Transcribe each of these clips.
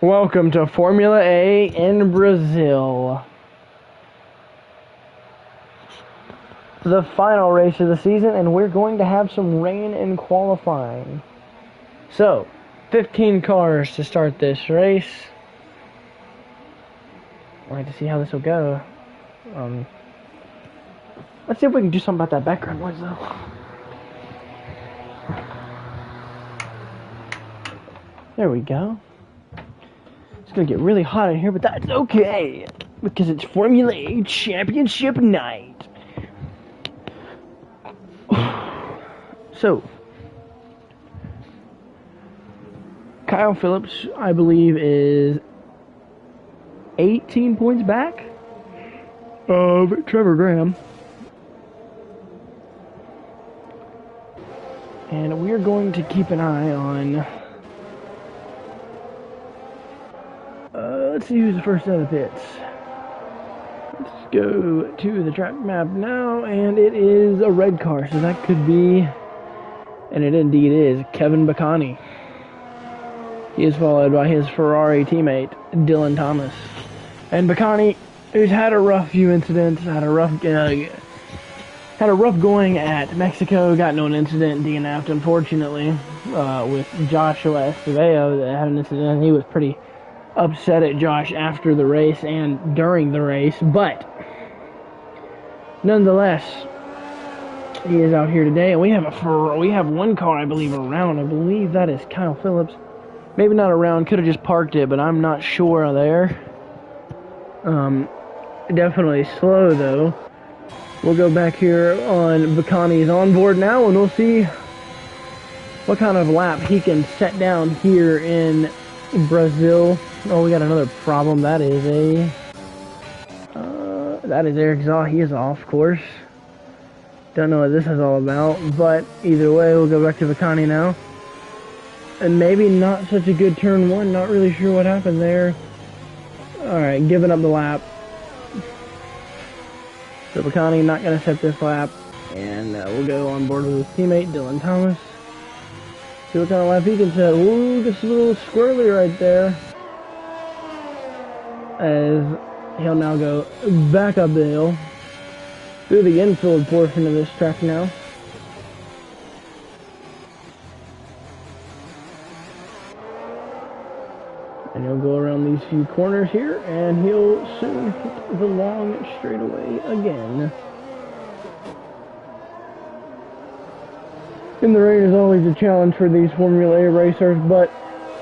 Welcome to Formula A in Brazil. The final race of the season, and we're going to have some rain in qualifying. So, 15 cars to start this race. I'd like to see how this will go. Let's see if we can do something about that background noise, though. There we go. It's going to get really hot in here, but that's okay, because it's Formula A Championship night. So, Kyle Phillips, I believe, is 18 points back of Trevor Graham. And we're going to keep an eye on... let's see who's the first out of the pits. Let's go to the track map now, and it is a red car, so that could be, and it indeed is, Kevin Bacani. He is followed by his Ferrari teammate, Dylan Thomas. And Bacani, who's had a rough few incidents, had a rough going at Mexico, got into an incident, DNF'd, unfortunately, with Joshua Estevao that had an incident. He was pretty upset at Josh after the race and during the race, but nonetheless, he is out here today, and we have one car, I believe, around. I believe that is Kyle Phillips. Maybe not around, could have just parked it, but I'm not sure there. Definitely slow though. We'll go back here on Bacani's onboard now, and we'll see what kind of lap he can set down here in Brazil. Oh, we got another problem. That is Eric Zaw. He is off course. Don't know what this is all about, but either way, we'll go back to Bacani now. And maybe not such a good turn one. Not really sure what happened there. Alright, giving up the lap. So Bacani not going to set this lap. And we'll go on board with his teammate, Dylan Thomas. See what kind of lap he can set. Ooh, just a little squirrely right there. As he'll now go back up the hill through the infield portion of this track now. And he'll go around these few corners here, and he'll soon hit the long straightaway again. And the rain is always a challenge for these Formula A racers, but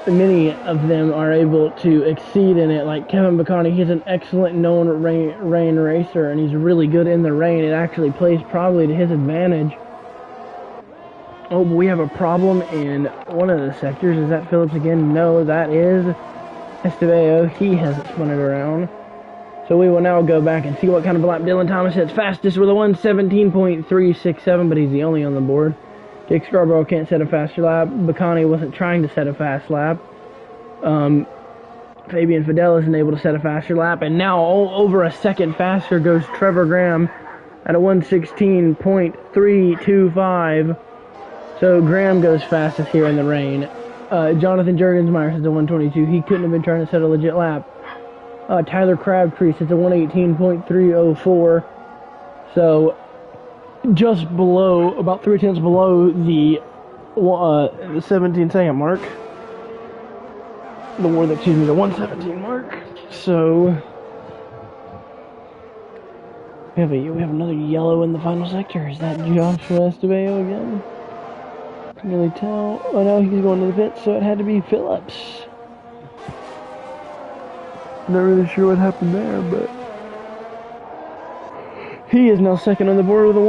many of them are able to exceed in it. Like Kevin Bacani, he's an excellent known rain racer, and he's really good in the rain. It actually plays probably to his advantage. Oh, but we have a problem in one of the sectors. Is that Phillips again? No, that is Estevao. He has spun it around. So we will now go back and see what kind of lap Dylan Thomas hits fastest with a 1:17.367, but he's the only on the board. Jake Scarborough can't set a faster lap. Bacani wasn't trying to set a fast lap. Fabian Fidel isn't able to set a faster lap. And now over a second faster goes Trevor Graham at a 1:16.325. So Graham goes fastest here in the rain. Jonathan Jurgensmeyer sets a 1:22. He couldn't have been trying to set a legit lap. Tyler Crabtree sets a 1:18.304. So just below, about 3/10 below the 17-second mark. The 1:17 mark. So we have another yellow in the final sector. Is that Joshua Estevao again? Can't really tell. Oh no, he's going to the pit, so it had to be Phillips. Not really sure what happened there, but he is now second on the board with a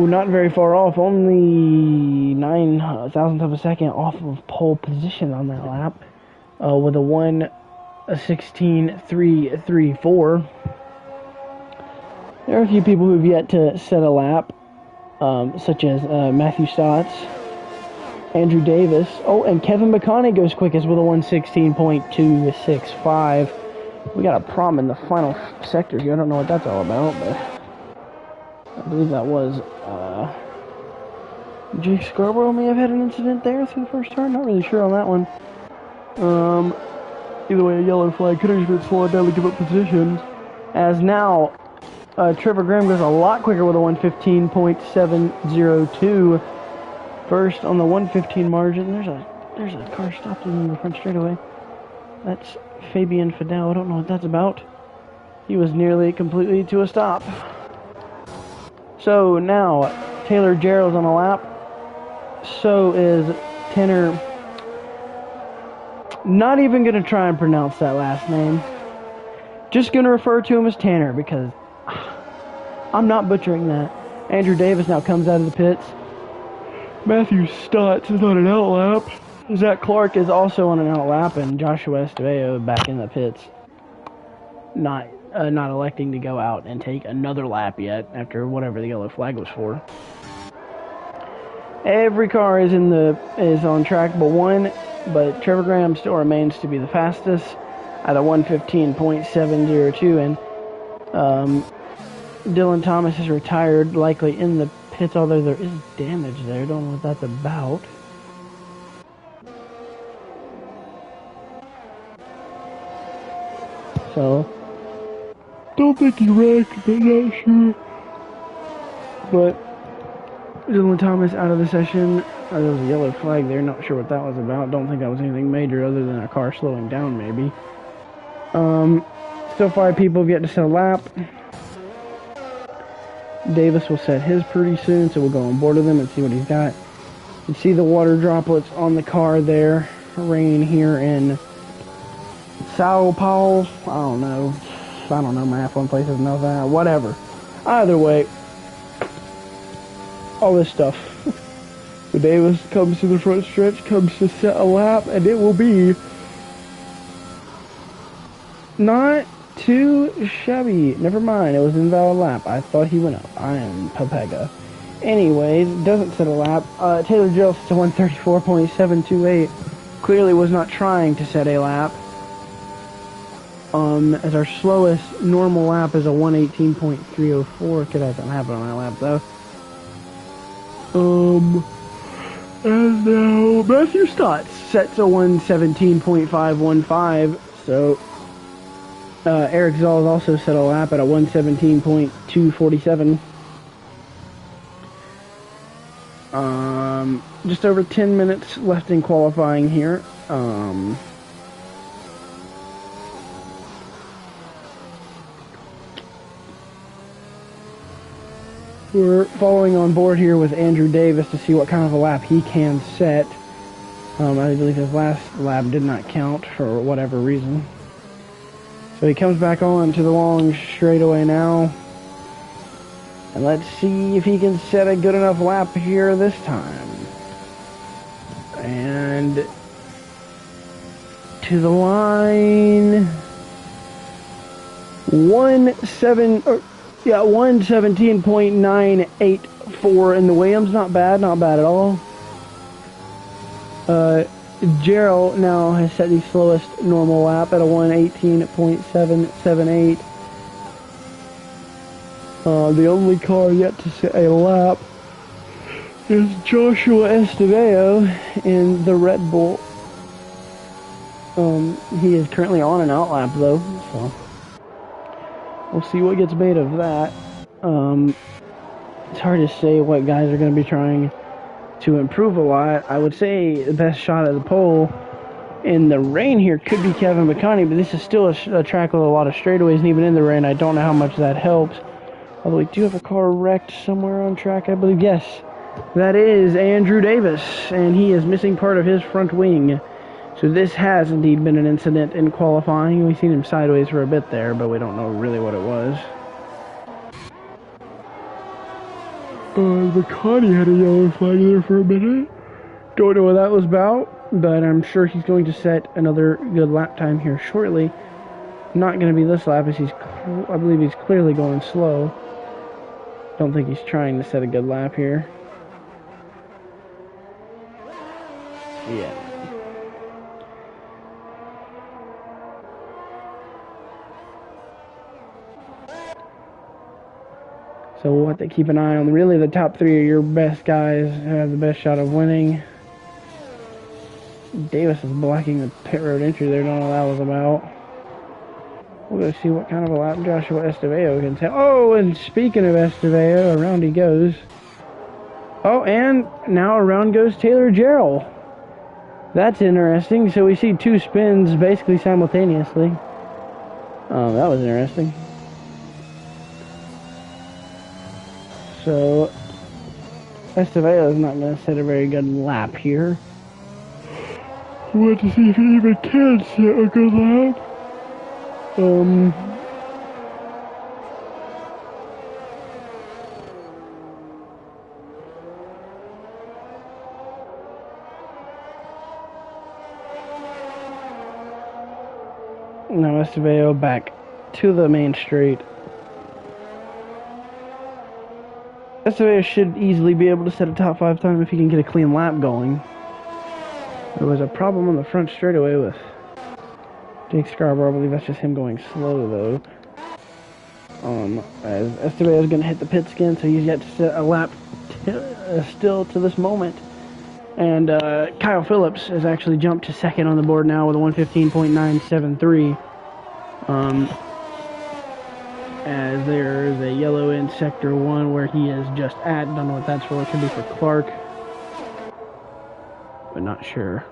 not very far off, only 9,000th of a second off of pole position on that lap, with a 1:16.334. There are a few people who've yet to set a lap, such as Matthew Stotts, Andrew Davis. Oh, and Kevin Bacani goes quickest with a 1:16.265. We got a problem in the final sector here. I don't know what that's all about, but I believe that was Jake Scarborough may have had an incident there through the first turn. Not really sure on that one. Either way, a yellow flag could have been slowed down to give up positions. As now, Trevor Graham goes a lot quicker with a 1:15.702. First on the 1:15 margin. There's a car stopped in the front straightaway. That's Fabian Fidel. I don't know what that's about. He was nearly completely to a stop. So now, Taylor Jarrell's on a lap. So is Tanner. Not even going to try and pronounce that last name. Just going to refer to him as Tanner because I'm not butchering that. Andrew Davis now comes out of the pits. Matthew Stotts is on an outlap. Zach Clark is also on an outlap, and Joshua Estevao back in the pits. Not electing to go out and take another lap yet after whatever the yellow flag was for. Every car is on track but Trevor Graham still remains to be the fastest at a 1:15.702, and Dylan Thomas is retired, likely in the pits, although there is damage there. Don't know what that's about. So, don't think he wrecked, but not sure. But Dylan Thomas out of the session. There was a yellow flag there. Not sure what that was about. Don't think that was anything major other than a car slowing down, maybe. Still 5 people get to set a lap. Davis will set his pretty soon, so we'll go on board with him and see what he's got. You can see the water droplets on the car there. Rain here in Sao Paulo. I don't know. My F1 place doesn't know that. Whatever. Either way, all this stuff. So Davis comes to the front stretch, comes to set a lap, and it will be not too shabby. Never mind, it was an invalid lap. I thought he went up. I am Papega. Anyways, doesn't set a lap. Taylor Jarrell to 1:34.728. Clearly was not trying to set a lap. As our slowest normal lap is a 1:18.304. Could have something happen on that lap though. And now Matthew Stotts sets a 1:17.515. So Eric Zoll also set a lap at a 1:17.247. Just over 10 minutes left in qualifying here. We're following on board here with Andrew Davis to see what kind of a lap he can set. I believe his last lap did not count for whatever reason. So he comes back on to the long straightaway now. And let's see if he can set a good enough lap here this time. And to the line. 1:17.984 in the Williams. Not bad at all. Jarrell now has set the slowest normal lap at a 1:18.778. The only car yet to set a lap is Joshua Estevao in the Red Bull. He is currently on an outlap though, so we'll see what gets made of that. It's hard to say what guys are going to be trying to improve a lot. I would say the best shot at the pole in the rain here could be Kevin McConney, but this is still a track with a lot of straightaways, and even in the rain, I don't know how much that helps. Although we do have a car wrecked somewhere on track, I believe. Yes, that is Andrew Davis, and he is missing part of his front wing. So this has indeed been an incident in qualifying. We've seen him sideways for a bit there, but we don't know really what it was. McConney had a yellow flag there for a minute. Don't know what that was about, but I'm sure he's going to set another good lap time here shortly. Not going to be this lap, as I believe he's clearly going slow. Don't think he's trying to set a good lap here. Yeah. So we'll have to keep an eye on really the top 3 of your best guys who have the best shot of winning. Davis is blocking the pit road entry there. Don't know what that was about. We'll go see what kind of a lap Joshua Estevao can tell. Oh, and speaking of Estevao, around he goes. Oh, and now around goes Taylor Jarrell. That's interesting. So we see two spins basically simultaneously. That was interesting. So Estevao is not going to set a very good lap here. We want to see if he even can set a good lap. Now Estevao back to the main straight. Estevao should easily be able to set a top 5 time if he can get a clean lap going. There was a problem on the front straightaway with Jake Scarborough. I believe that's just him going slow though. As Estevao is going to hit the pits again, so he's yet to set a lap still to this moment. And Kyle Phillips has actually jumped to second on the board now with a 115.973. As there's a yellow in sector 1 where he is just at. Don't know what that's for. It could be for Clark, but not sure.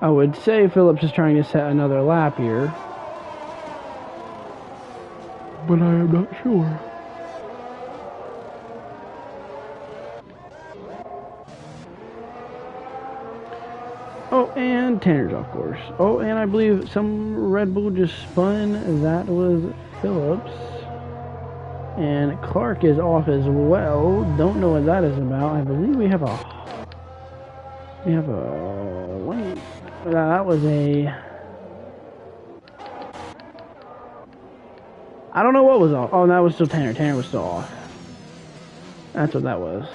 I would say Phillips is trying to set another lap here, but I am not sure. Oh, and Tanner's off course. Oh, and I believe some Red Bull just spun. That was Phillips. And Clark is off as well. Don't know what that is about. I believe we have a... Wait. That was a... I don't know what was off. Oh, that was still Tanner. Tanner was still off. That's what that was.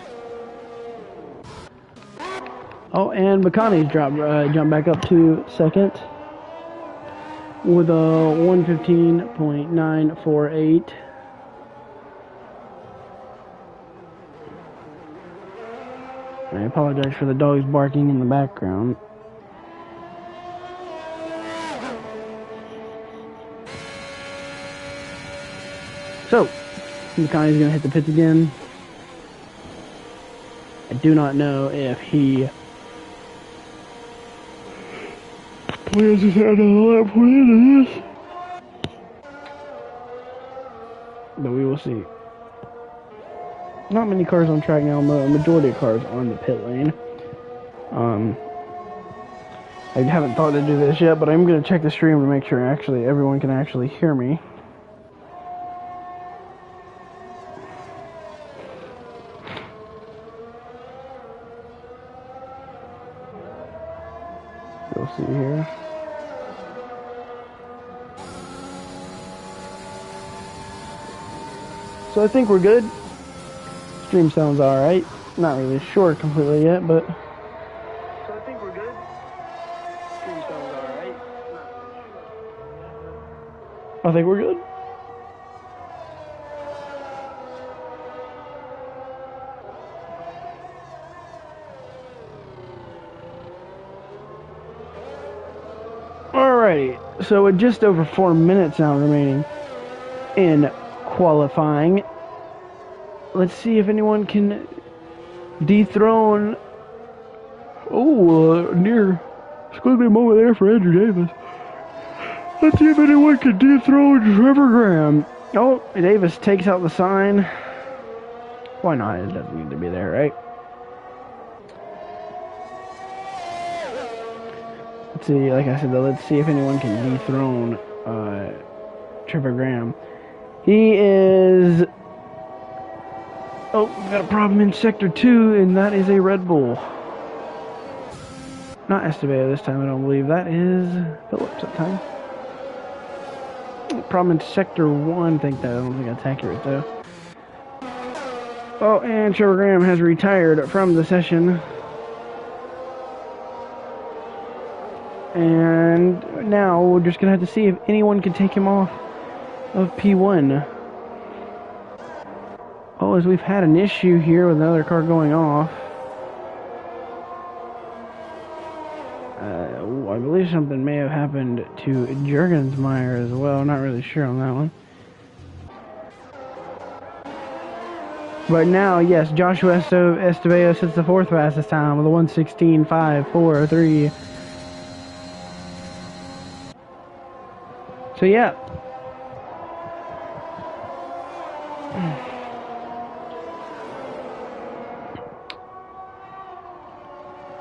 Oh, and McConaughey's jumped back up to second with a 115.948. I apologize for the dogs barking in the background. So, McConaughey's going to hit the pits again. I do not know if he plans to set another lap for the end of this, but we will see. Not many cars on track now, a majority of cars on the pit lane. I haven't thought to do this yet, but I'm going to check the stream to make sure everyone can actually hear me. We'll see here. So I think we're good. Stream sounds alright. Not really sure completely yet, but... So I think we're good. Stream sounds alright. Not really sure. I think we're good. Alrighty, so with just over 4 minutes now remaining in qualifying, let's see if anyone can dethrone... near squiggly moment there for Andrew Davis. Let's see if anyone can dethrone Trevor Graham. Oh, Davis takes out the sign. Why not? It doesn't need to be there, right? Let's see, like I said, though, let's see if anyone can dethrone Trevor Graham. He is... Oh, we've got a problem in Sector 2, and that is a Red Bull. Not Estevao this time, I don't believe. That is Phillips that time. Problem in Sector 1, I don't think that's accurate, though. Oh, and Trevor Graham has retired from the session. And now we're just going to have to see if anyone can take him off of P1. Oh, as we've had an issue here with another car going off. I believe something may have happened to Jurgensmeyer as well. Not really sure on that one. But now, yes, Joshua Estevao sits the 4th fastest time with a 1:16.543. So yeah.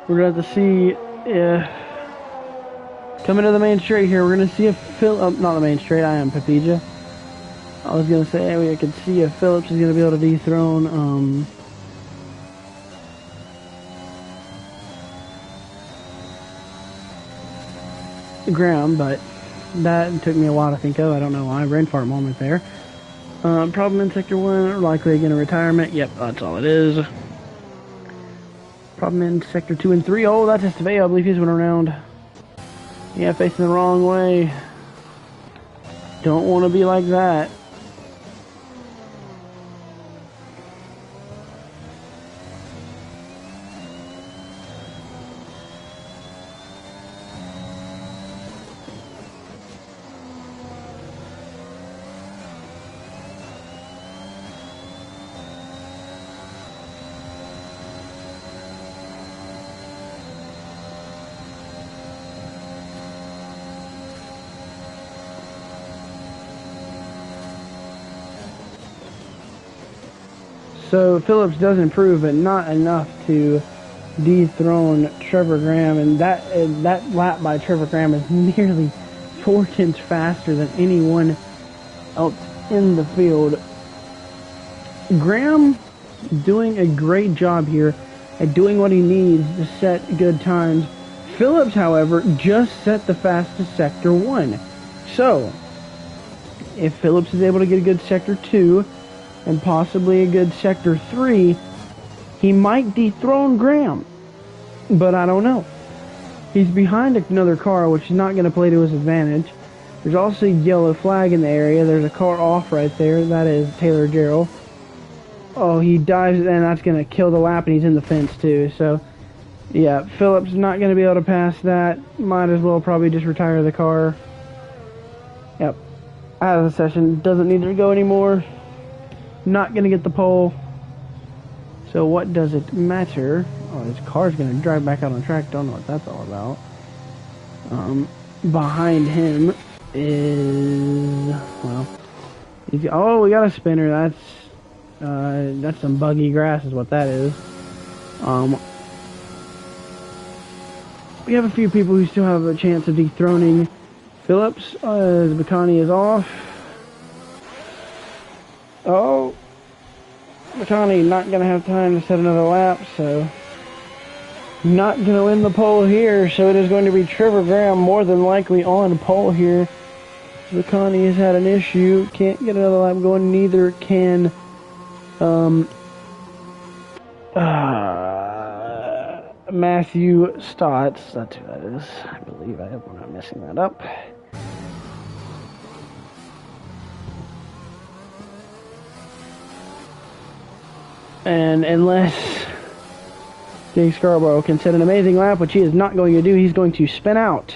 We're going to have to see if... Coming to the main straight here, we're going to see if not the main straight, I am Papija. I was going to say, we could see if Phillips is going to be able to dethrone, Graham, but that took me a while to think of. I don't know why. Brain fart moment there. Problem in Sector 1, likely going to retirement. Yep, that's all it is. Problem in Sector 2 and 3. Oh, that's Estevao. I believe he's went around. Yeah, facing the wrong way. Don't want to be like that. So Phillips does improve, but not enough to dethrone Trevor Graham, and that lap by Trevor Graham is nearly 4/10 faster than anyone else in the field. Graham doing a great job here at doing what he needs to set good times. Phillips, however, just set the fastest Sector 1. So, if Phillips is able to get a good Sector 2, and possibly a good Sector 3, he might dethrone Graham. But I don't know. He's behind another car, which is not going to play to his advantage. There's also a yellow flag in the area. There's a car off right there. That is Taylor Jarrell. Oh, he dives, and that's going to kill the lap, and he's in the fence too. So, yeah, Phillips not going to be able to pass that. Might as well probably just retire the car. Yep. Out of the session. Doesn't need to go anymore. Not going to get the pole. So what does it matter? Oh, his car's going to drive back out on track. Don't know what that's all about. Behind him is... Well... Oh, we got a spinner. That's some buggy grass is what that is. We have a few people who still have a chance of dethroning Phillips. Bacani is off. Oh, Bacani not going to have time to set another lap, so not going to win the pole here. So it is going to be Trevor Graham more than likely on pole here. Bacani has had an issue, can't get another lap going. Neither can Matthew Stotts. That's who that is, I believe. I hope I'm not messing that up. And unless Jake Scarborough can set an amazing lap, which he is not going to do, he's going to spin out.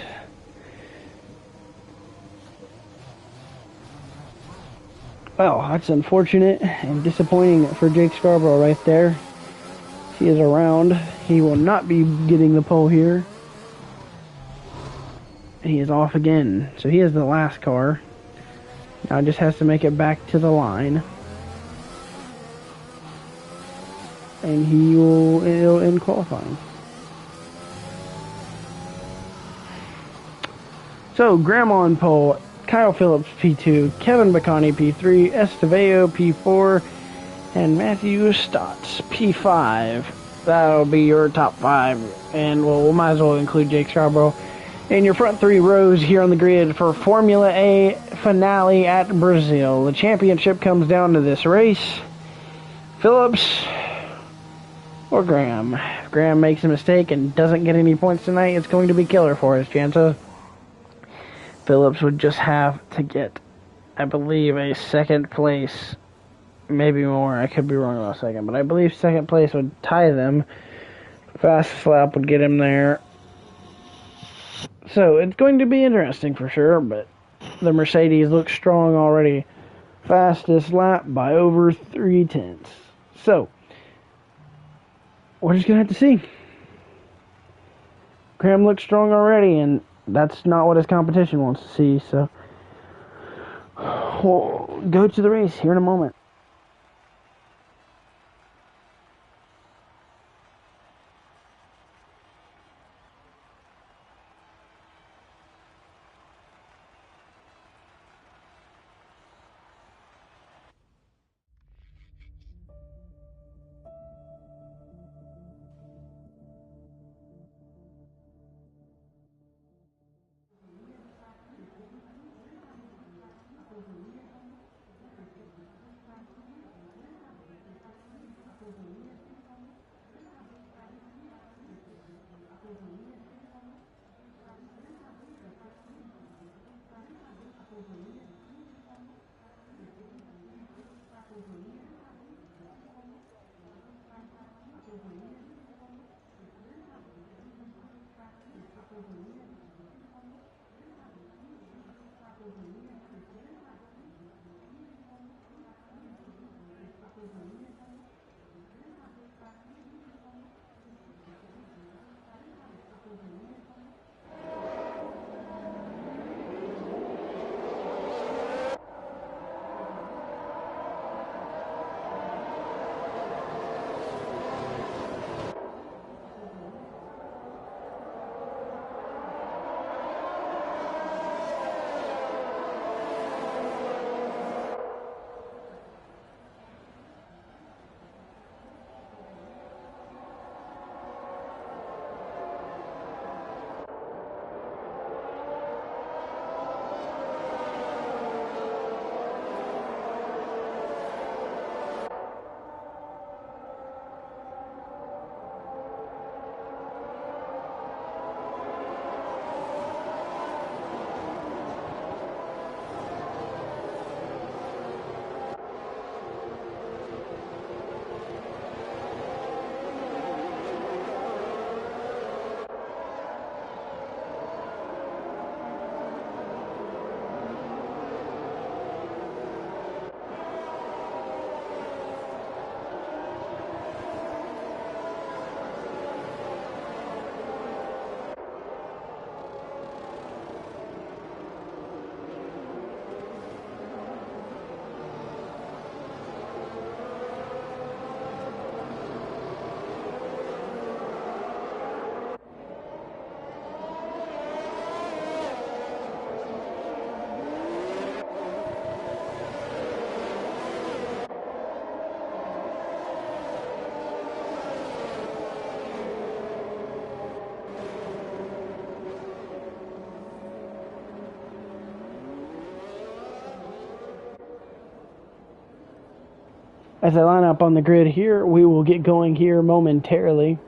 Well, that's unfortunate and disappointing for Jake Scarborough right there. He is around. He will not be getting the pole here. He is off again. So he is the last car. Now just has to make it back to the line. And it'll end qualifying. So, Graham on pole, Kyle Phillips P2, Kevin Bacani P3, Estevao P4, and Matthew Stotts P5. That'll be your top 5. And we might as well include Jake Scarborough in your front 3 rows here on the grid for Formula A finale at Brazil. The championship comes down to this race. Phillips or Graham. If Graham makes a mistake and doesn't get any points tonight, it's going to be killer for his chances. Phillips would just have to get, I believe, a second place. Maybe more. I could be wrong about a second. But I believe second place would tie them. Fastest lap would get him there. So it's going to be interesting for sure, but the Mercedes looks strong already. Fastest lap by over 3/10. So we're just going to have to see. Graham looks strong already, and that's not what his competition wants to see, so we'll go to the race here in a moment. As I line up on the grid here, we will get going here momentarily.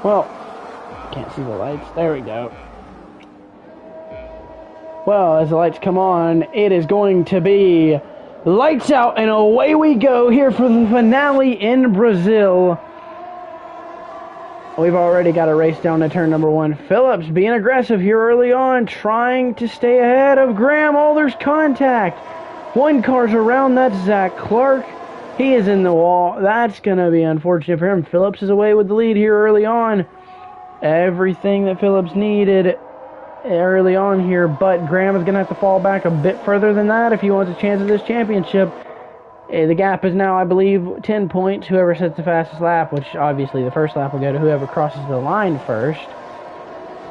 Well, can't see the lights. There we go. Well, as the lights come on, it is going to be lights out and away we go here for the finale in Brazil. We've already got a race down to turn number 1. Phillips being aggressive here early on, trying to stay ahead of Graham. Oh, there's contact. One car's around, that's Zach Clark. He is in the wall. That's going to be unfortunate for him. Phillips is away with the lead here early on. Everything that Phillips needed early on here, but Graham is going to have to fall back a bit further than that if he wants a chance at this championship. The gap is now, I believe, 10 points. Whoever sets the fastest lap, which obviously the first lap will go to whoever crosses the line first.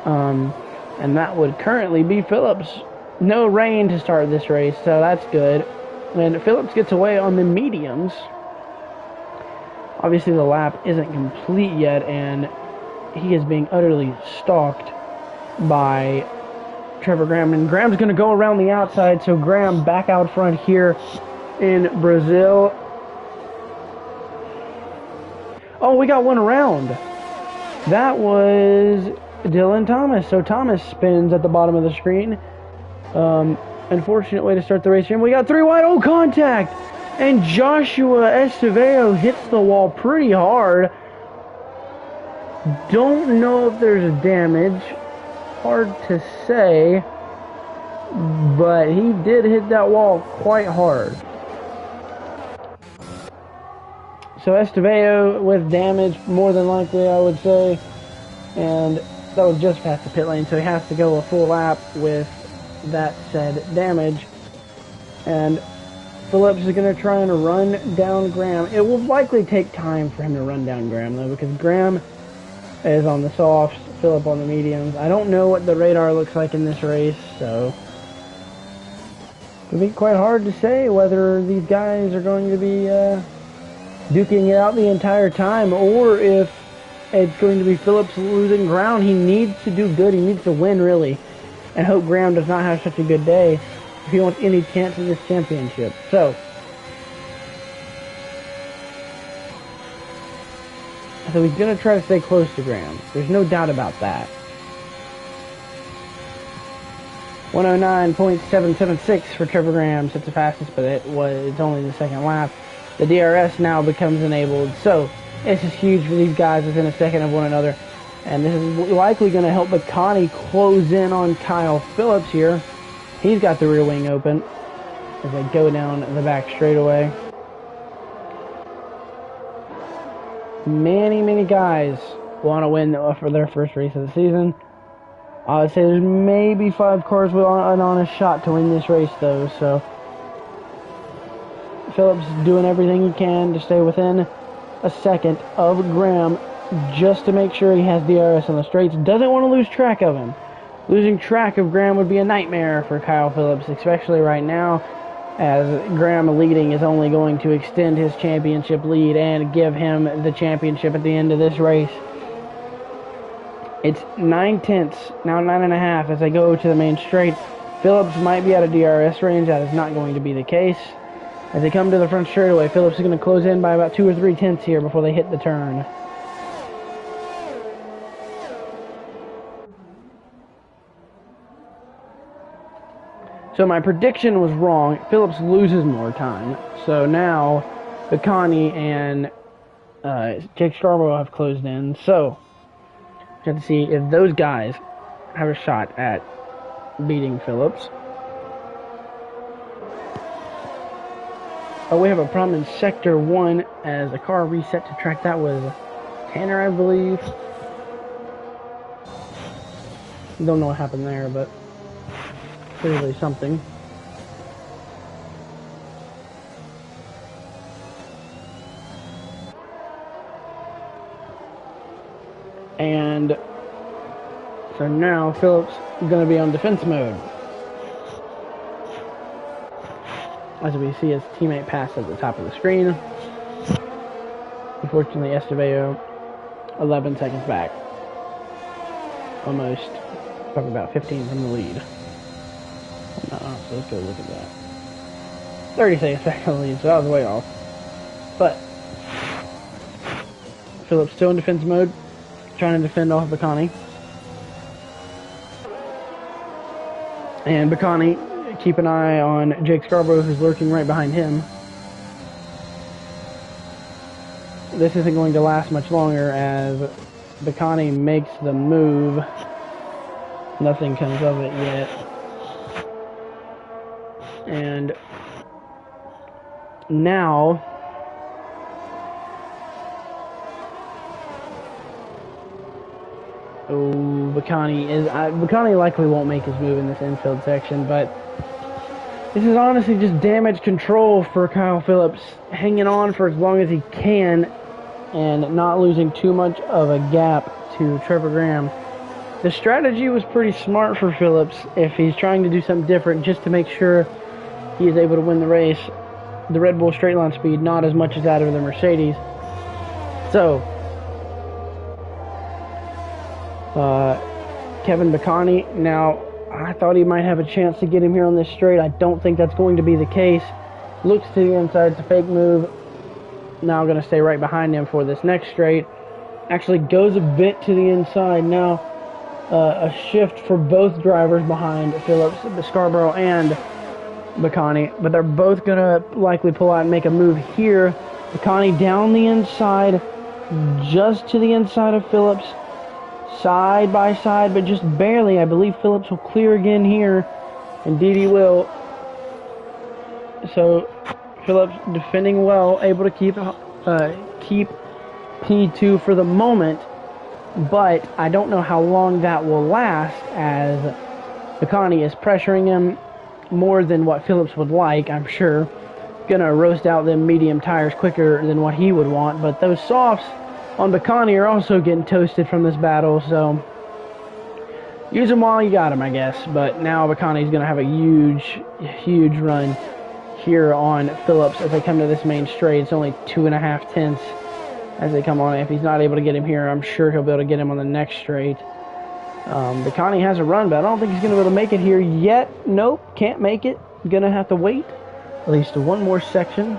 And that would currently be Phillips. No rain to start this race, so that's good. And Phillips gets away on the mediums. Obviously the lap isn't complete yet, and he is being utterly stalked by Trevor Graham. And Graham's going to go around the outside, so Graham back out front here in Brazil. Oh, we got one around. That was Dylan Thomas. So Thomas spins at the bottom of the screen. Unfortunate way to start the race here. We got 3 wide. Oh, contact! And Joshua Estevao hits the wall pretty hard. Don't know if there's damage. Hard to say. But he did hit that wall quite hard. So Estevao with damage, more than likely, I would say. And that was just past the pit lane, so he has to go a full lap with that said damage. And Phillips is going to try and run down Graham. It will likely take time for him to run down Graham, though, because Graham is on the softs, Phillip on the mediums. I don't know what the radar looks like in this race, so it'll be quite hard to say whether these guys are going to be duking it out the entire time, or if it's going to be Phillips losing ground. He needs to do good. He needs to win, really, and hope Graham does not have such a good day if he wants any chance of this championship. So he's going to try to stay close to Graham. There's no doubt about that. 109.776 for Trevor Graham. It's the fastest, but it's only the second lap. The DRS now becomes enabled. So this is huge for these guys within a second of one another. And this is likely going to help Baccani close in on Kyle Phillips here. He's got the rear wing open as they go down the back straightaway. Many guys want to win for their first race of the season. I would say there's maybe 5 cars with an honest shot to win this race, though. So Phillips is doing everything he can to stay within a second of Graham, just to make sure he has DRS on the straights. Doesn't want to lose track of him. Losing track of Graham would be a nightmare for Kyle Phillips, especially right now, as Graham leading is only going to extend his championship lead and give him the championship at the end of this race. It's 9/10, now 9.5 as they go to the main straight. Phillips might be out of DRS range. That is not going to be the case. As they come to the front straightaway, Phillips is going to close in by about 2 or 3 tenths here before they hit the turn. So my prediction was wrong. Phillips loses more time. So now Baccani and Jake Scarborough have closed in. So we have to see if those guys have a shot at beating Phillips. Oh, we have a problem in Sector 1 as the car reset to track. That was Tanner, I believe. Don't know what happened there, but clearly something. And so now Phillips is going to be on defense mode. As we see his teammate pass at the top of the screen. Unfortunately, Estevao 11 seconds back. Almost, probably about 15 from the lead. No, so let's go look at that. 30 seconds back from the lead, so that was way off. But Phillips still in defense mode, trying to defend off Baccani. And Baccani, keep an eye on Jake Scarborough, who's lurking right behind him. This isn't going to last much longer as Baccani makes the move. Nothing comes of it yet. And now Baccani likely won't make his move in this infield section, but this is honestly just damage control for Kyle Phillips, hanging on for as long as he can and not losing too much of a gap to Trevor Graham. The strategy was pretty smart for Phillips if he's trying to do something different, just to make sure he is able to win the race. The Red Bull straight line speed, not as much as that of the Mercedes. So Kevin Baccani, now I thought he might have a chance to get him here on this straight. I don't think that's going to be the case. Looks to the inside, it's a fake move. Now going to stay right behind him for this next straight. Actually goes a bit to the inside now. A shift for both drivers behind Phillips, Scarborough and Baccani, but they're both going to likely pull out and make a move here. Baccani down the inside, just to the inside of Phillips, side by side, but just barely. I believe Phillips will clear again here. Indeed he will. So Phillips defending well, able to keep P2 for the moment, but I don't know how long that will last, as Baccani is pressuring him more than what Phillips would like, I'm sure. Gonna roast out them medium tires quicker than what he would want, but those softs on Baccani are also getting toasted from this battle, so use them while you got them, I guess. But now Baccani's gonna have a huge run here on Phillips as they come to this main straight. It's only 2.5 tenths as they come on. If he's not able to get him here, I'm sure he'll be able to get him on the next straight. Baccani has a run, but I don't think he's going to be able to make it here yet. Nope, can't make it. Gonna have to wait at least one more section.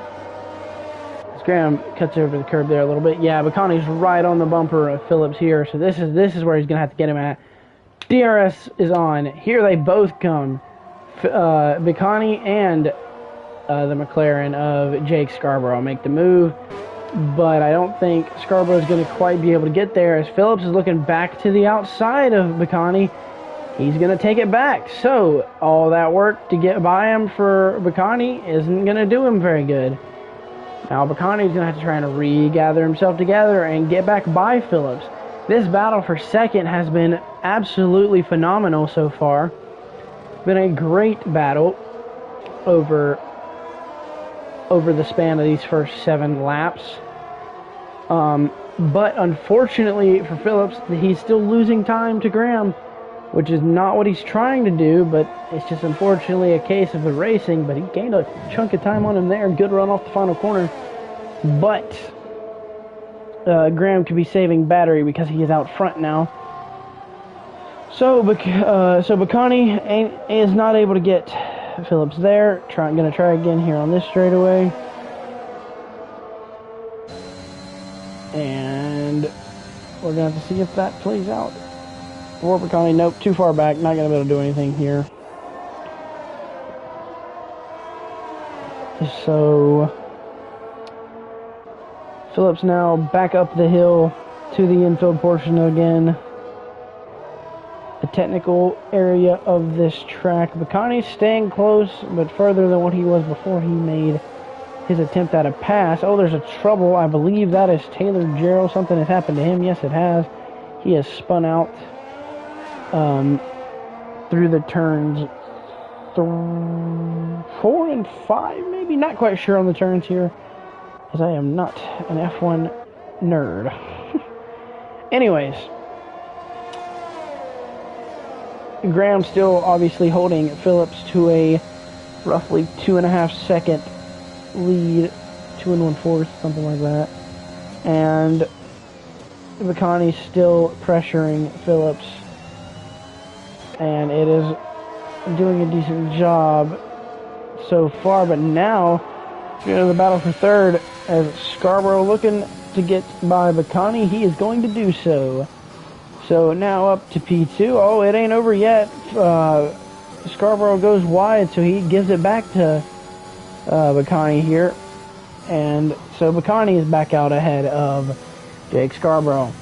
As Graham cuts over the curb there a little bit. Yeah, Baccani's right on the bumper of Phillips here, so this is where he's going to have to get him at. DRS is on. Here they both come. Baccani and the McLaren of Jake Scarborough make the move, but I don't think Scarborough is going to quite be able to get there, as Phillips is looking back to the outside of Baccani. He's going to take it back, so all that work to get by him for Baccani isn't going to do him very good. Now Baccani's going to have to try and regather himself together and get back by Phillips. This battle for second has been absolutely phenomenal so far. Been a great battle over the span of these first 7 laps. But unfortunately for Phillips, he's still losing time to Graham, which is not what he's trying to do, but it's just unfortunately a case of the racing. But he gained a chunk of time on him there. Good run off the final corner. But Graham could be saving battery because he is out front now. So Baccani is not able to get Phillips there. Gonna try again here on this straightaway. And we're gonna have to see if that plays out. Or Baccani, nope, too far back, not gonna be able to do anything here. So Phillips now back up the hill to the infield portion again. The technical area of this track. Baccani's staying close, but further than what he was before he made his attempt at a pass. Oh, there's a trouble. I believe that is Taylor Gerald. Something has happened to him. Yes, it has. He has spun out through the turns 4 and 5, maybe. Not quite sure on the turns here, as I am not an F1 nerd. Anyways, Graham still obviously holding Phillips to a roughly 2.5 second lead, 2 1/4, something like that. And Baccani still pressuring Phillips, and it is doing a decent job so far. But now, the battle for third, as Scarborough looking to get by Baccani, he is going to do so. So now up to P2. Oh, it ain't over yet. Scarborough goes wide, so he gives it back to Baccani here. And so Baccani is back out ahead of Jake Scarborough.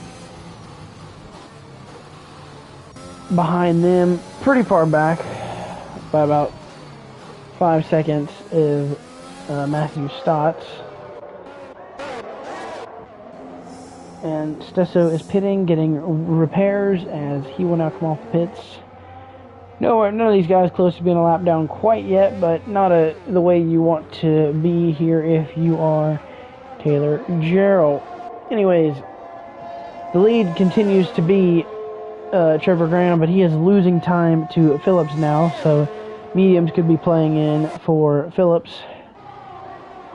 Behind them, pretty far back, by about 5 seconds, is Matthew Stotts. And Stesso is pitting, getting repairs as he will now come off the pits. None of these guys close to being a lap down quite yet, but not the way you want to be here if you are Taylor Gerald. Anyways, the lead continues to be Trevor Graham, but he is losing time to Phillips now, so mediums could be playing in for Phillips.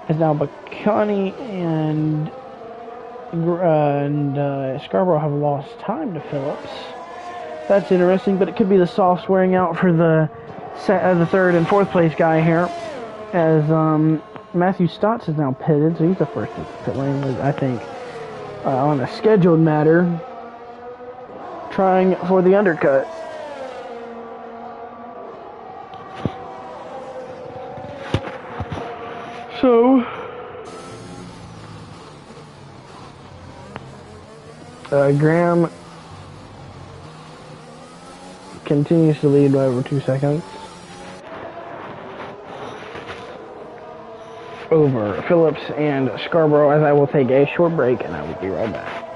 As now Baccani and Scarborough have lost time to Phillips. That's interesting, but it could be the softs wearing out for the third and fourth place guy here, as Matthew Stotts is now pitted, so he's the first to pit lane, I think. on a scheduled matter, trying for the undercut. So, Graham continues to lead by over 2 seconds over Phillips and Scarborough, as I will take a short break and I will be right back.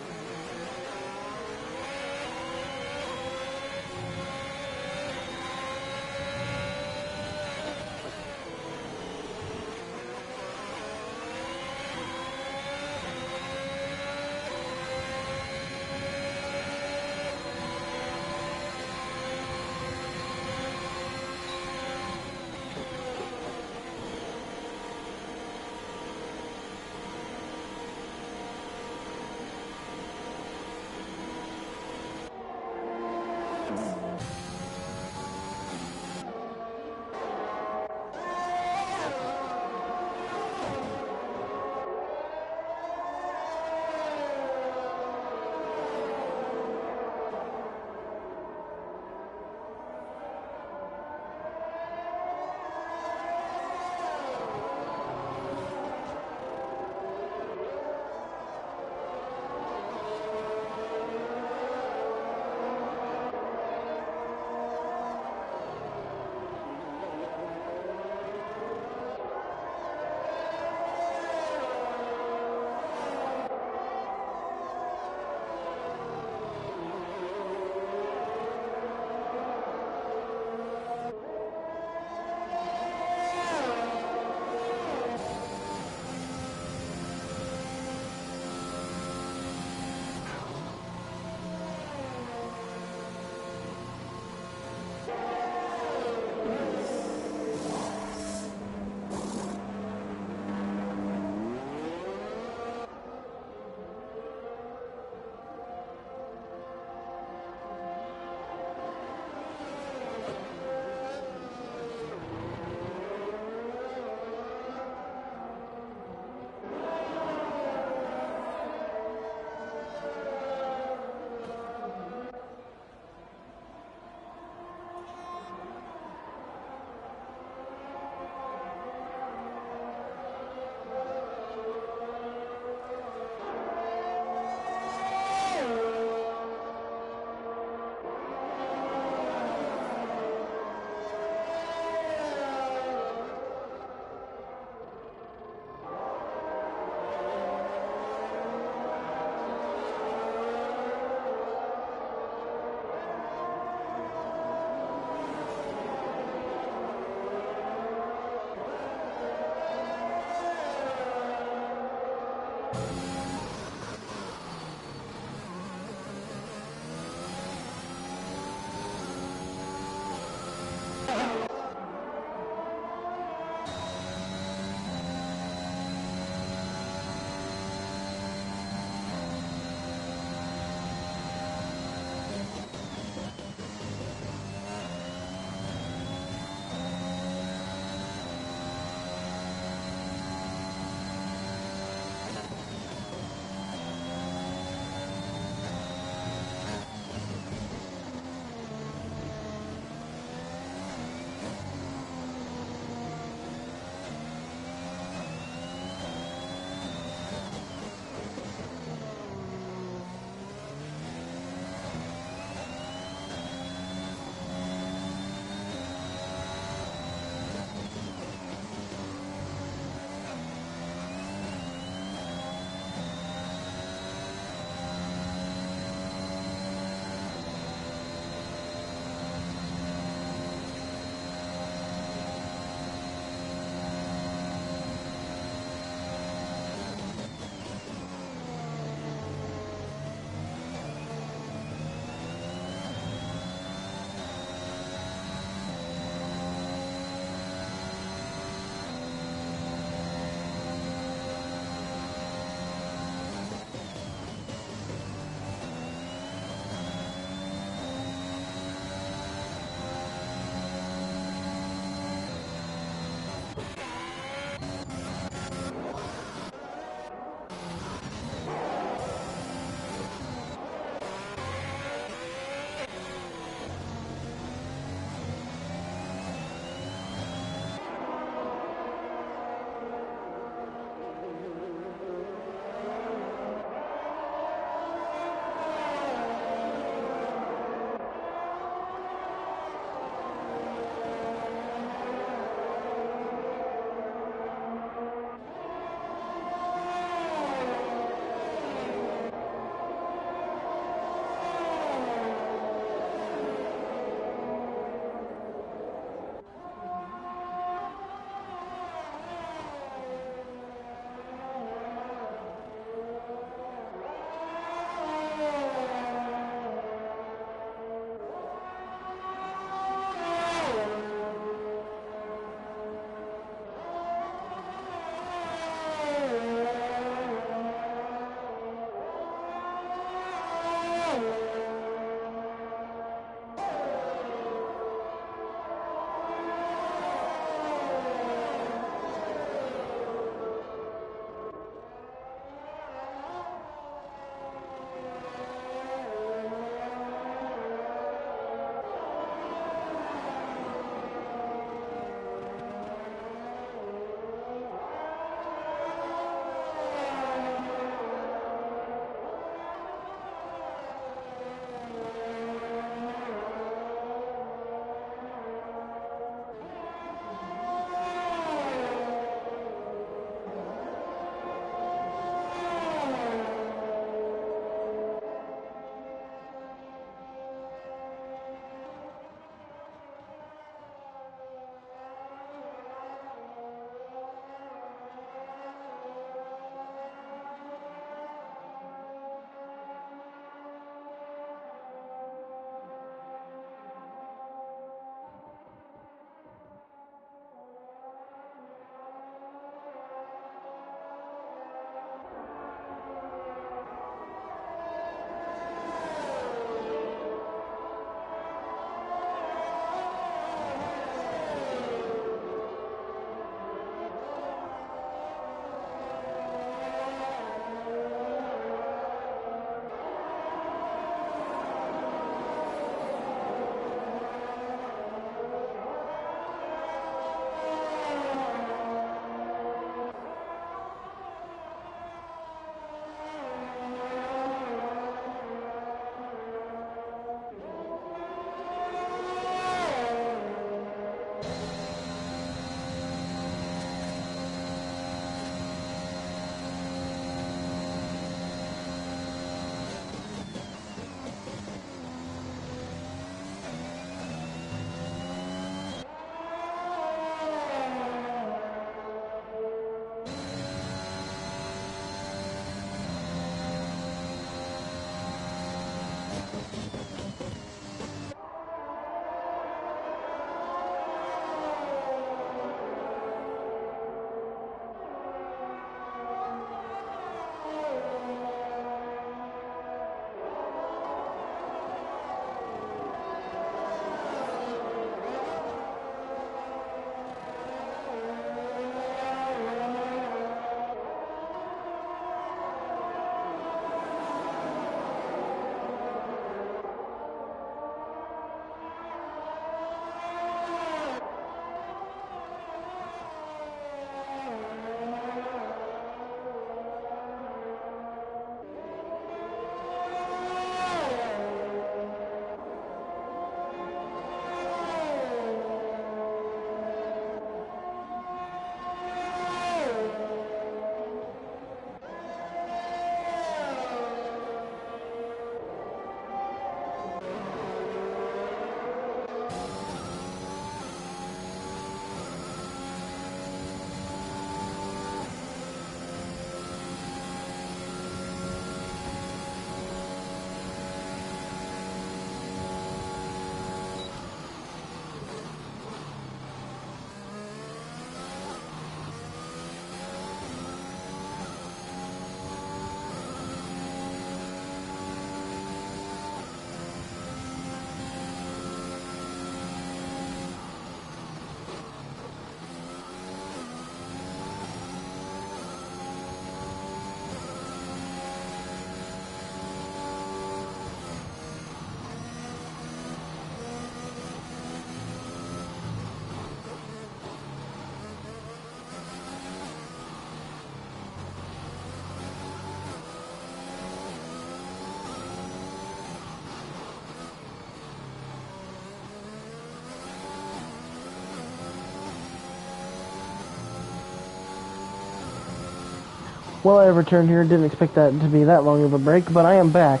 Well, I returned here. Didn't expect that to be that long of a break, but I am back.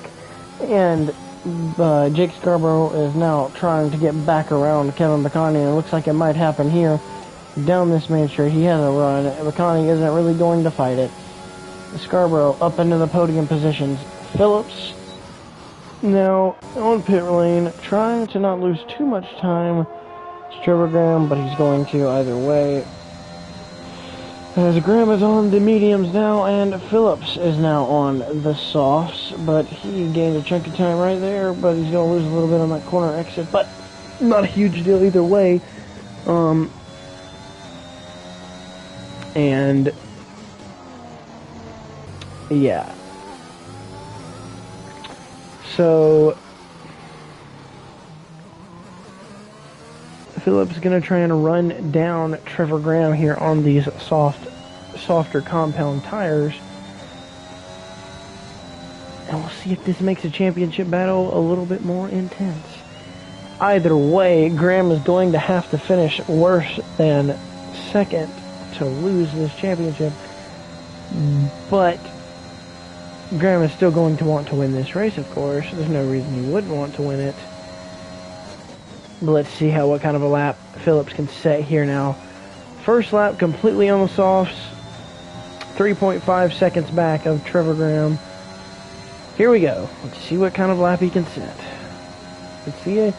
And Jake Scarborough is now trying to get back around Kevin Bacani, and it looks like it might happen here. Down this main straight, he has a run. Bacani isn't really going to fight it. Scarborough up into the podium positions. Phillips now on pit lane, trying to not lose too much time. It's Trevor Graham, but he's going to either way. As Graham is on the mediums now, and Phillips is now on the softs, but he gained a chunk of time right there, but he's going to lose a little bit on that corner exit, but not a huge deal either way. And yeah. So Phillips is going to try and run down Trevor Graham here on these softer compound tires. And we'll see if this makes the championship battle a little bit more intense. Either way, Graham is going to have to finish worse than second to lose this championship. But Graham is still going to want to win this race, of course. There's no reason he wouldn't want to win it. But let's see what kind of a lap Phillips can set here now. First lap completely on the softs. 3.5 seconds back of Trevor Graham. Here we go. Let's see what kind of lap he can set. Let's see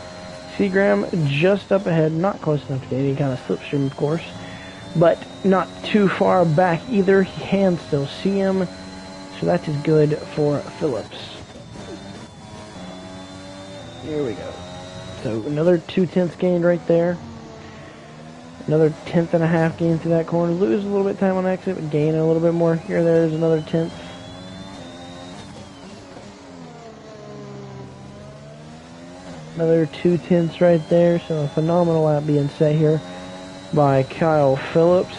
Graham just up ahead. Not close enough to get any kind of slipstream, of course. But not too far back either. He can still see him. So that is good for Phillips. Here we go. So another 0.2 gained right there. Another 1/10.5 gain through that corner. Lose a little bit of time on exit, but gain a little bit more here. There's another 1/10. Another 2/10 right there. So a phenomenal lap being set here by Kyle Phillips.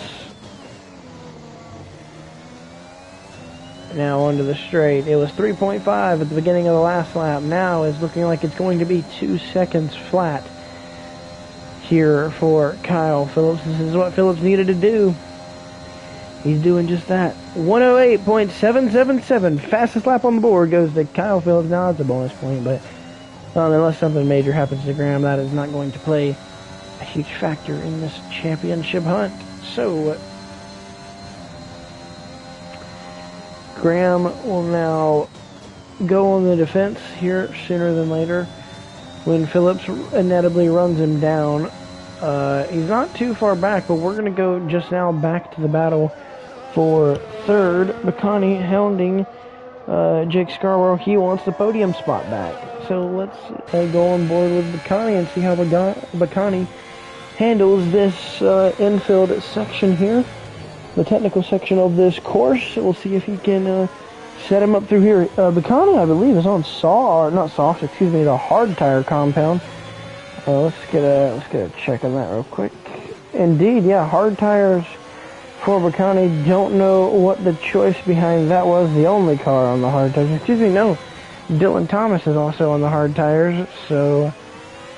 Now onto the straight. It was 3.5 at the beginning of the last lap. Now it's looking like it's going to be 2 seconds flat here for Kyle Phillips. This is what Phillips needed to do. He's doing just that. 108.777. Fastest lap on the board goes to Kyle Phillips. Now it's a bonus point, but unless something major happens to Graham, that is not going to play a huge factor in this championship hunt. So Graham will now go on the defense here sooner than later. when Phillips inevitably runs him down. He's not too far back, but we're going to go just now back to the battle for third. Baccani hounding Jake Scarborough. He wants the podium spot back. So let's go on board with Baccani and see how Baccani handles this infield section here, the technical section of this course. We'll see if he can set him up through here. Baccani, I believe, is on the hard tire compound. Let's get a check on that real quick. Indeed, yeah, hard tires for Baccani. Don't know what the choice behind that was. The only car on the hard tires. Excuse me, no. Dylan Thomas is also on the hard tires, so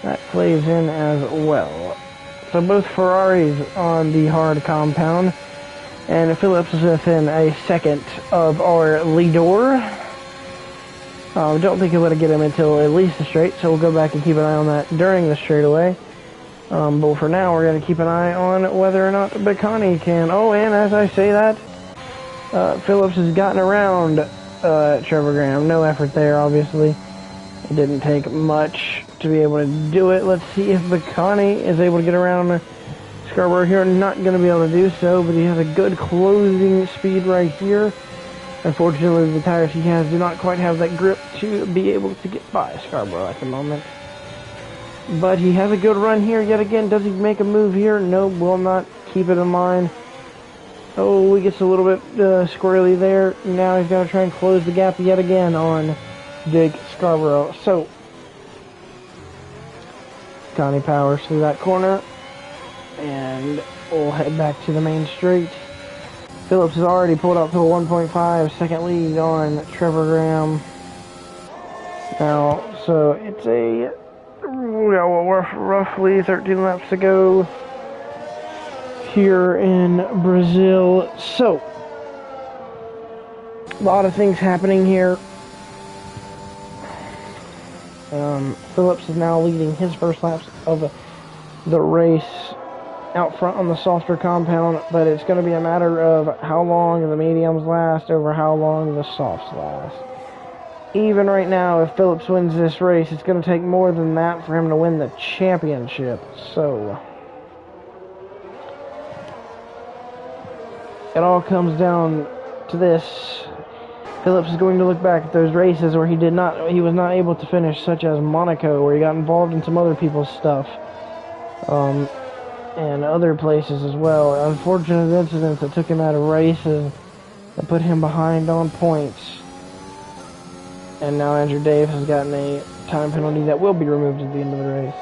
that plays in as well. So both Ferraris on the hard compound, and Phillips is within a second of our leader. Don't think he'll let it get him until at least the straight, so we'll go back and keep an eye on that during the straightaway. But for now, we're going to keep an eye on whether or not Baccani can. Oh, and as I say that, Phillips has gotten around Trevor Graham. No effort there, obviously. It didn't take much to be able to do it. Let's see if Baccani is able to get around Scarborough here. Not going to be able to do so, but he has a good closing speed right here. Unfortunately, the tires he has do not quite have that grip to be able to get by Scarborough at the moment. But he has a good run here yet again. Does he make a move here? No, will not. Keep it in mind. Oh, he gets a little bit squirrely there. Now he's going to try and close the gap yet again on Jake Scarborough. So, Connie powers through that corner. And we'll head back to the main straight. Phillips has already pulled up to a 1.5 second lead on Trevor Graham. Now, so it's a roughly 13 laps to go here in Brazil. So, a lot of things happening here. Phillips is now leading his first laps of the race out front on the softer compound, but it's going to be a matter of how long the mediums last over how long the softs last. Even right now, if Phillips wins this race, it's going to take more than that for him to win the championship. So, it all comes down to this. Phillips is going to look back at those races where he was not able to finish, such as Monaco, where he got involved in some other people's stuff. And other places as well. Unfortunate incidents that took him out of races that put him behind on points. And now Andrew Davis has gotten a time penalty that will be removed at the end of the race.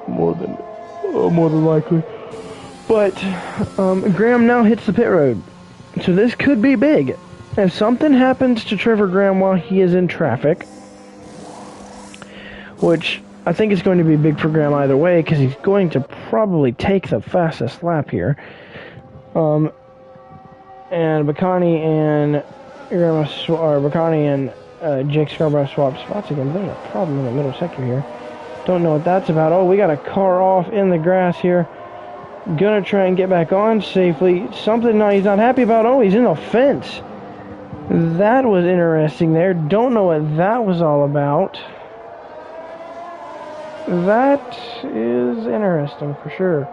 More than likely. But Graham now hits the pit road. So this could be big. If something happens to Trevor Graham while he is in traffic, which I think it's going to be big for Graham either way, because he's going to probably take the fastest lap here. And Baccani and Jake Scarborough swap spots again. There's a problem in the middle sector here. Don't know what that's about. Oh, we got a car off in the grass here. Gonna try and get back on safely. Something he's not happy about. Oh, he's in the fence. That was interesting there. Don't know what that was all about. That is interesting for sure.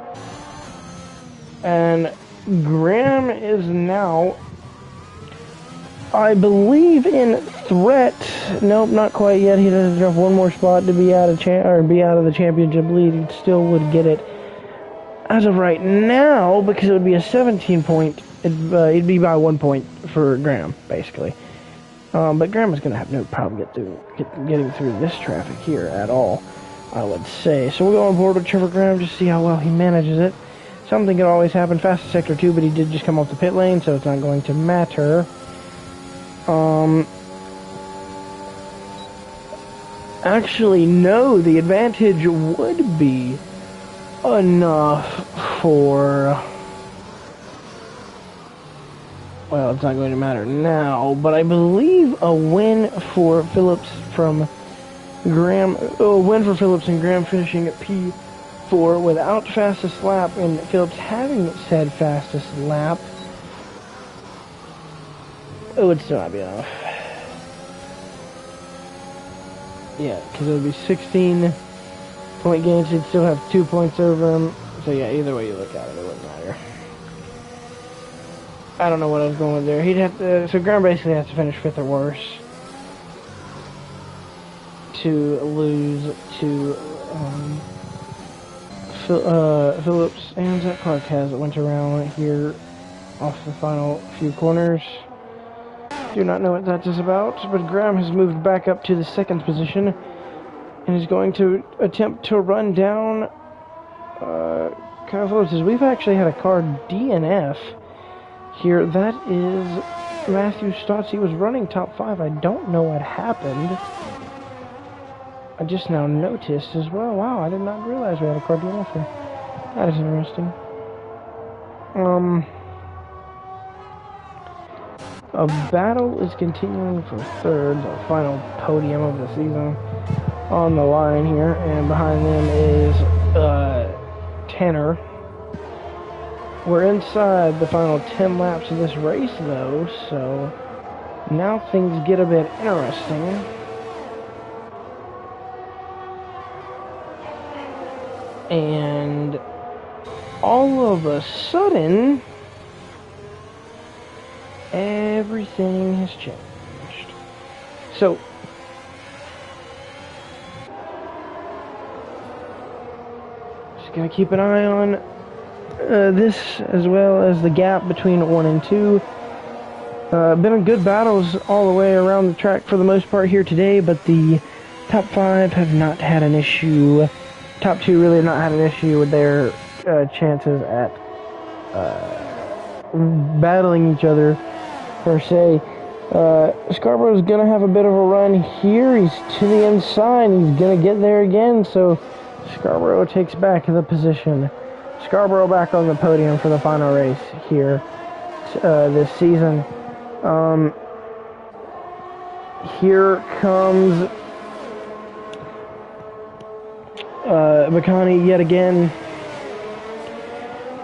And Graham is now, I believe, in threat. Nope, not quite yet. He doesn't have one more spot to be out of the championship lead. He still would get it as of right now, because it would be a 17-point. It'd be by 1 point for Graham, basically. But Graham is going to have no problem getting through this traffic here at all, I would say. So we'll go on board with Trevor Graham, just see how well he manages it. Something could always happen. Fastest sector 2, but he did just come off the pit lane, so it's not going to matter. Actually, no, the advantage would be enough for... Well, it's not going to matter now, but I believe a win for Phillips from Graham... a win for Phillips and Graham finishing at P4 without fastest lap, and Phillips having said fastest lap, it would still not be enough. Yeah, because it would be 16-point gain, so he'd still have 2 points over him. So yeah, either way you look at it, it wouldn't matter. I don't know what I was going with there. He'd have to, so Graham basically has to finish 5th or worse to lose to Phillips, and Zach Clark has went around here off the final few corners. Do not know what that is about, but Graham has moved back up to the 2nd position and is going to attempt to run down Kyle Phillips. We've actually had a car DNF here. That is Matthew Stotts. He was running top 5. I don't know what happened. I just now noticed as well. Wow, I did not realize we had a car DNF here. That is interesting. A battle is continuing for 3rd, the final podium of the season, on the line here, and behind them is Tanner. We're inside the final 10 laps of this race, though, so now things get a bit interesting. And all of a sudden, everything has changed. So, just gotta keep an eye on this, as well as the gap between 1 and 2. Been good battles all the way around the track for the most part here today, but the top 5 have not had an issue. Top 2 really have not had an issue with their chances at battling each other, per se. Scarborough's gonna have a bit of a run here. He's to the inside. He's gonna get there again, so Scarborough takes back the position. Scarborough back on the podium for the final race here this season. Here comes McConney yet again,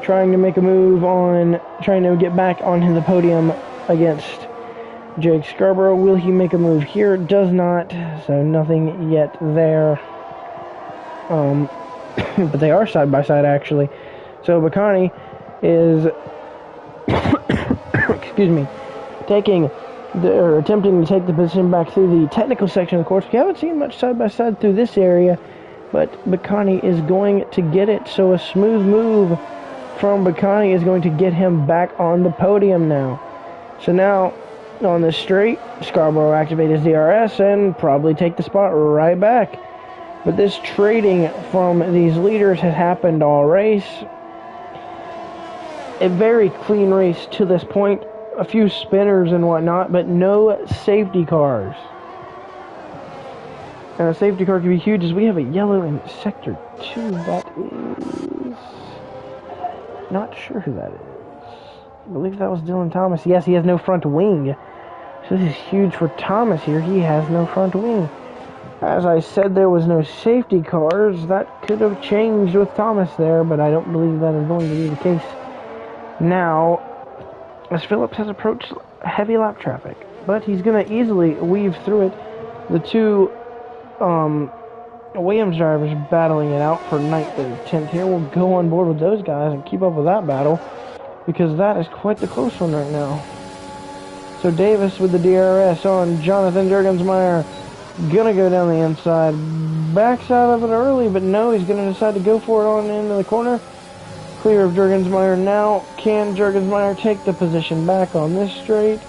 trying to make a move on, trying to get back onto the podium against Jake Scarborough. Will he make a move here? Does not, so nothing yet there. But they are side by side actually. So McConney is excuse me, attempting to take the position back through the technical section of the course. We haven't seen much side by side through this area, but McConney is going to get it. So a smooth move from McConney is going to get him back on the podium now. So now on the straight, Scarborough activate his DRS and probably take the spot right back. But this trading from these leaders has happened all race. A very clean race to this point. A few spinners and whatnot, but no safety cars. And a safety car can be huge, as we have a yellow in Sector 2. That is... not sure who that is. I believe that was Dylan Thomas. Yes, he has no front wing. So this is huge for Thomas here. He has no front wing. As I said, there was no safety cars. That could have changed with Thomas there, but I don't believe that is going to be the case now, as Phillips has approached heavy lap traffic. But he's going to easily weave through it. The two Williams drivers battling it out for 9th and 10th here. We'll go on board with those guys and keep up with that battle, because that is quite the close one right now. So Davis with the DRS on Jonathan Jurgensmeyer. Gonna go down the inside. Backs out of it early, but no, he's gonna decide to go for it on into the corner. Clear of Jurgensmeyer now. Can Jurgensmeyer take the position back on this straight?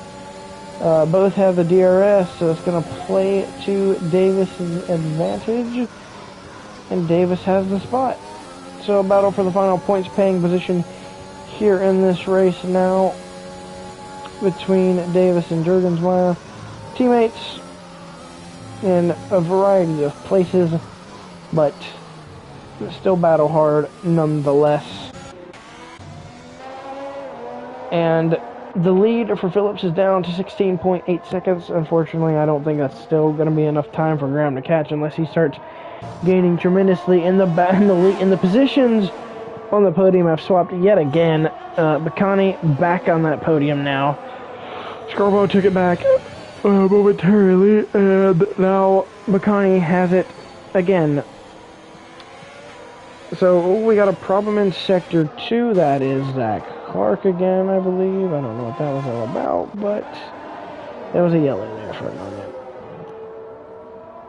Both have the DRS, so it's going to play to Davis's advantage. And Davis has the spot. So a battle for the final points paying position here in this race now between Davis and Jurgensmeyer. Teammates in a variety of places, but still battle hard nonetheless. And the lead for Phillips is down to 16.8 seconds. Unfortunately, I don't think that's still going to be enough time for Graham to catch unless he starts gaining tremendously. In the positions on the podium have swapped yet again. McConney back on that podium now. Scarborough took it back momentarily, and now Baccani has it again. So we got a problem in Sector 2. That is Zach Clark again, I believe. I don't know what that was all about, but there was a yellow there for a moment.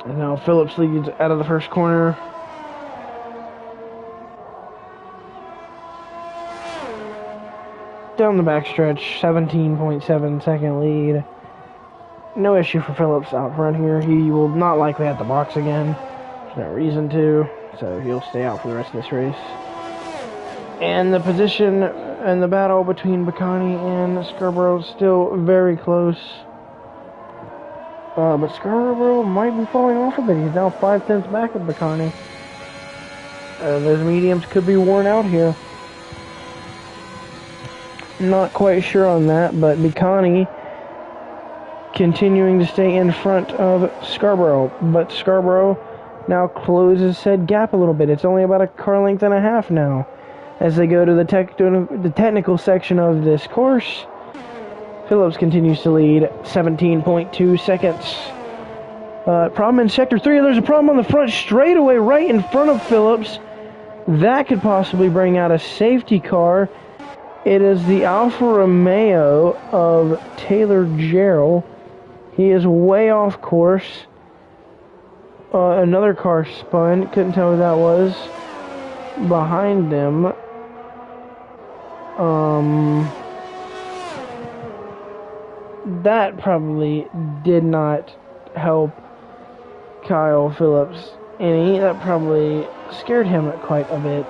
And now Phillips leads out of the first corner. Down the backstretch, 17.7 second lead. No issue for Phillips out front here. He will not likely have the box again. There's no reason to, so he'll stay out for the rest of this race. And the position and the battle between Baccani and Scarborough is still very close. But Scarborough might be falling off a bit. He's now 5/10 back of Baccani. Those mediums could be worn out here. Not quite sure on that, but Baccani continuing to stay in front of Scarborough, but Scarborough now closes said gap a little bit. It's only about a car length and a half now as they go to the technical section of this course. Phillips continues to lead, 17.2 seconds. Problem in Sector 3. There's a problem on the front straightaway right in front of Phillips. That could possibly bring out a safety car. It is the Alfa Romeo of Taylor Jarrell. He is way off course. Another car spun. Couldn't tell who that was. Behind them. That probably did not help Kyle Phillips any. That probably scared him quite a bit.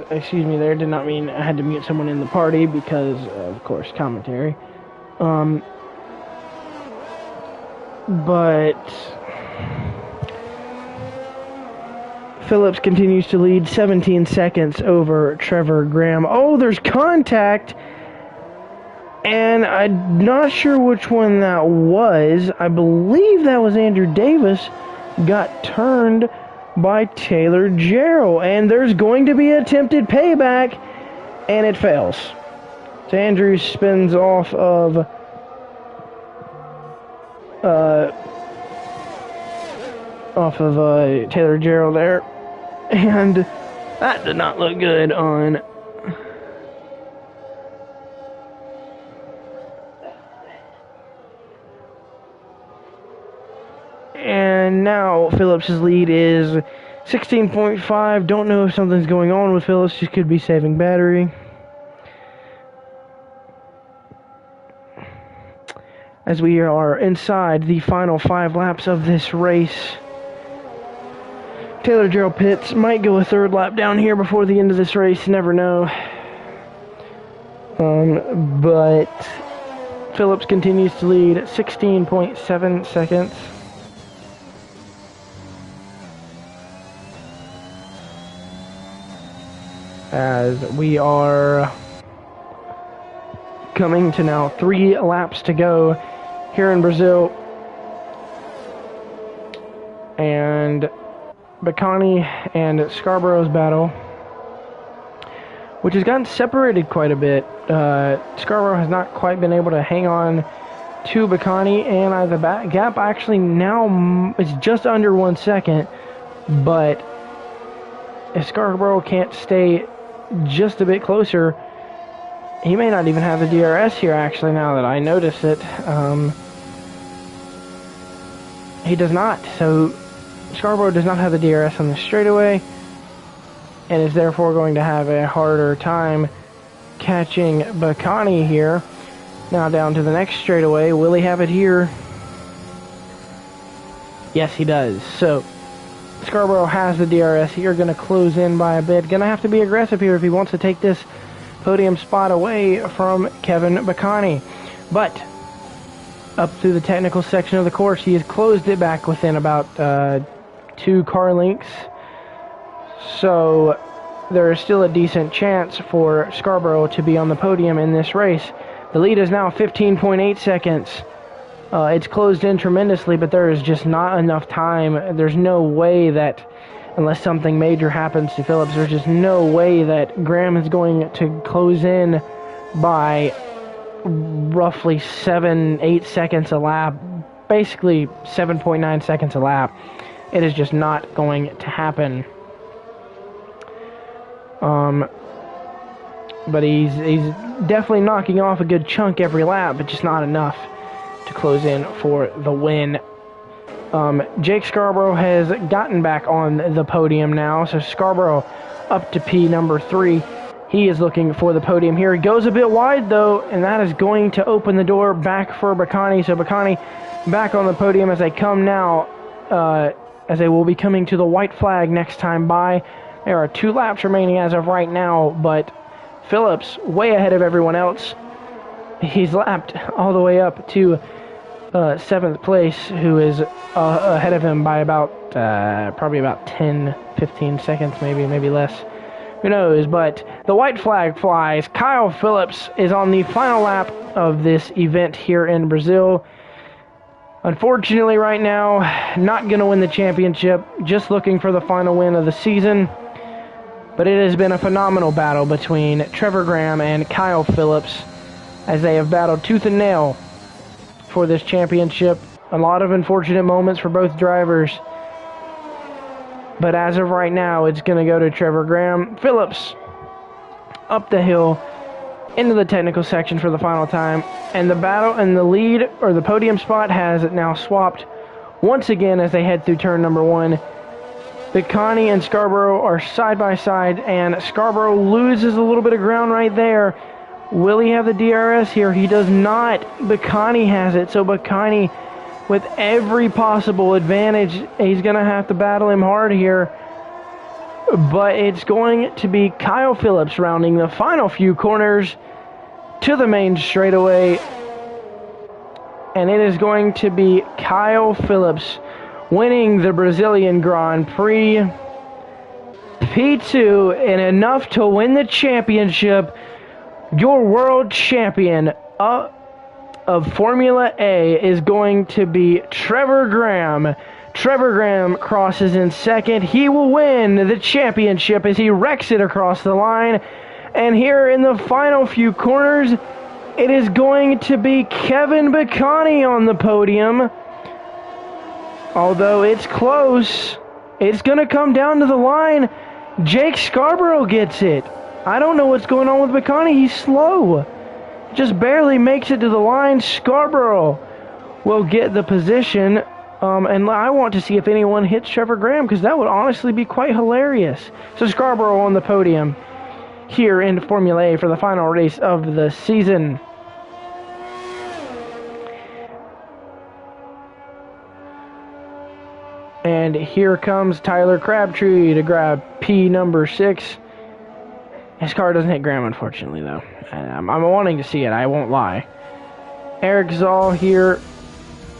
Excuse me, there did not mean I had to mute someone in the party because, of course, commentary. But Phillips continues to lead 17 seconds over Trevor Graham. Oh, there's contact! And I'm not sure which one that was. I believe that was Andrew Davis got turned by Taylor Jarrell, and there's going to be attempted payback, and it fails. So Andrews spins off of Taylor Jarrell there, and that did not look good on and now Phillips' lead is 16.5. Don't know if something's going on with Phillips. Just could be saving battery. As we are inside the final 5 laps of this race. Taylor Jarrell pits. Might go a third lap down here before the end of this race. Never know. But Phillips continues to lead 16.7 seconds. As we are coming to now 3 laps to go here in Brazil. And Baccani and Scarborough's battle, which has gotten separated quite a bit. Scarborough has not quite been able to hang on to Baccani, and the gap actually now is just under 1 second. But if Scarborough can't stay just a bit closer, he may not even have the DRS here, actually, now that I notice it. He does not. So Scarborough does not have the DRS on the straightaway, and is therefore going to have a harder time catching Baccani here. Now down to the next straightaway. Will he have it here? Yes, he does. So Scarborough has the DRS here, going to close in by a bit. Going to have to be aggressive here if he wants to take this podium spot away from Kevin Baccani. But up through the technical section of the course, he has closed it back within about 2 car lengths. So there is still a decent chance for Scarborough to be on the podium in this race. The lead is now 15.8 seconds. It's closed in tremendously, but there is just not enough time. There's no way that unless something major happens to Phillips. There's just no way that Graham is going to close in by roughly 7-8 seconds a lap, basically 7.9 seconds a lap. It is just not going to happen. But he's definitely knocking off a good chunk every lap, but just not enough to close in for the win. Jake Scarborough has gotten back on the podium now, so Scarborough up to P number 3. He is looking for the podium here. He goes a bit wide, though, and that is going to open the door back for Baccani. So Baccani back on the podium as they come now, as they will be coming to the white flag next time by. There are 2 laps remaining as of right now, but Phillips way ahead of everyone else. He's lapped all the way up to 7th place, who is ahead of him by about probably about 10-15 seconds, maybe less. Who knows? But the white flag flies. Kyle Phillips is on the final lap of this event here in Brazil. Unfortunately, right now, not going to win the championship. Just looking for the final win of the season. But it has been a phenomenal battle between Trevor Graham and Kyle Phillips as they have battled tooth and nail for this championship. A lot of unfortunate moments for both drivers. But as of right now, it's going to go to Trevor Graham. Phillips up the hill into the technical section for the final time. And the battle and the lead, or the podium spot, has now swapped once again as they head through turn number 1. Baccani and Scarborough are side by side, and Scarborough loses a little bit of ground right there. Will he have the DRS here? He does not. Baccani has it, so Baccani, with every possible advantage, he's going to have to battle him hard here. But it's going to be Kyle Phillips rounding the final few corners to the main straightaway. And it is going to be Kyle Phillips winning the Brazilian Grand Prix P2, and enough to win the championship. Your world champion of Formula A is going to be Trevor Graham. Trevor Graham crosses in second. He will win the championship as he wrecks it across the line. And here in the final few corners, it is going to be Kevin Baccani on the podium. Although it's close, it's going to come down to the line. Jake Scarborough gets it. I don't know what's going on with Baccani. He's slow. Just barely makes it to the line. Scarborough will get the position. And I want to see if anyone hits Trevor Graham, because that would honestly be quite hilarious. So Scarborough on the podium here in Formula A for the final race of the season. And here comes Tyler Crabtree to grab P number 6. His car doesn't hit Graham, unfortunately, though. I'm wanting to see it, I won't lie. Eric Zoll here.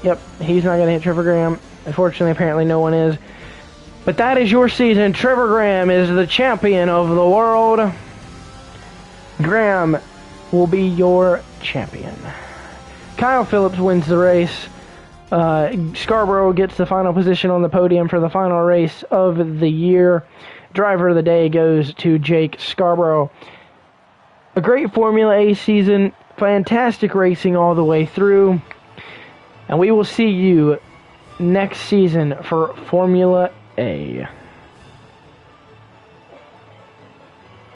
Yep, he's not going to hit Trevor Graham. Unfortunately, apparently no one is. But that is your season. Trevor Graham is the champion of the world. Graham will be your champion. Kyle Phillips wins the race. Scarborough gets the final position on the podium for the final race of the year. Driver of the day goes to Jake Scarborough. A great Formula A season. Fantastic racing all the way through. And we will see you next season for Formula A.